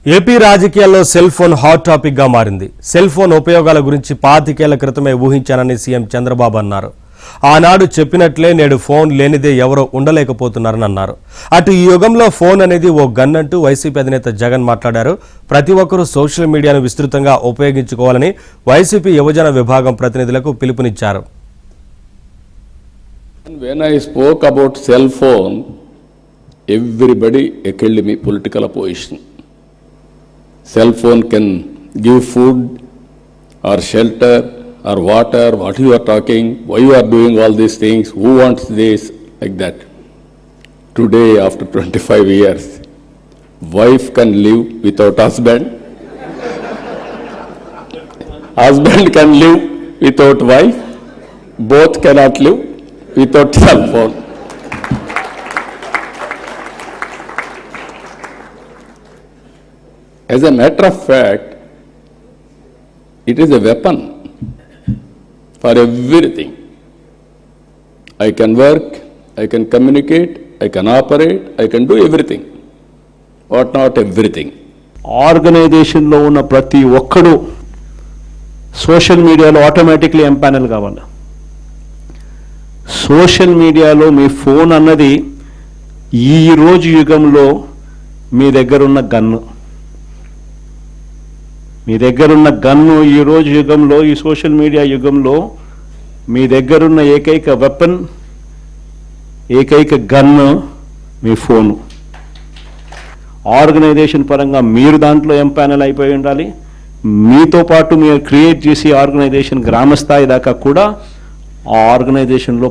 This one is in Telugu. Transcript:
ఏపీ రాజకీయాల్లో సెల్ ఫోన్ హాట్ టాపిక్ గా మారింది. సెల్ ఫోన్ ఉపయోగాల గురించి 25 ఏళ్ల క్రితమే ఊహించానని సీఎం చంద్రబాబు అన్నారు. ఆనాడు చెప్పినట్లే నేడు ఫోన్ లేనిదే ఎవరో ఉండలేకపోతున్నారని అన్నారు. అటు ఈ యుగంలో ఫోన్ అనేది ఓ గన్ అంటూ వైసీపీ అధినేత జగన్ మాట్లాడారు. ప్రతి ఒక్కరూ సోషల్ మీడియాను విస్తృతంగా ఉపయోగించుకోవాలని వైసీపీ యువజన విభాగం ప్రతినిధులకు పిలుపునిచ్చారు. When I spoke about cell phone, everybody echoed me political opposition. Cell phone can give food or shelter or water, what you are talking, why you are doing all these things, who wants this, like that. Today, after 25 years, wife can live without husband, husband can live without wife, both cannot live without cell phone. As a matter of fact, it is a weapon for everything. I can work, I can communicate, I can operate, I can do everything. But not everything. ఆర్గనైజేషన్లో ఉన్న ప్రతి ఒక్కడు సోషల్ మీడియాలో ఆటోమేటిక్లీ ఎంపానల్ కావాలి. సోషల్ మీడియాలో మీ ఫోన్ అన్నది ఈరోజు యుగంలో మీ దగ్గరున్న గన్ను. మీ దగ్గరున్న గన్ను ఈరోజు యుగంలో, ఈ సోషల్ మీడియా యుగంలో మీ దగ్గరున్న ఏకైక వెపన్, ఏకైక గన్ను మీ ఫోను. ఆర్గనైజేషన్ పరంగా మీరు దాంట్లో ఎంపానల్ అయిపోయి ఉండాలి. మీతో పాటు మీరు క్రియేట్ చేసి ఆర్గనైజేషన్ గ్రామస్థాయి దాకా కూడా ఆ ఆర్గనైజేషన్లో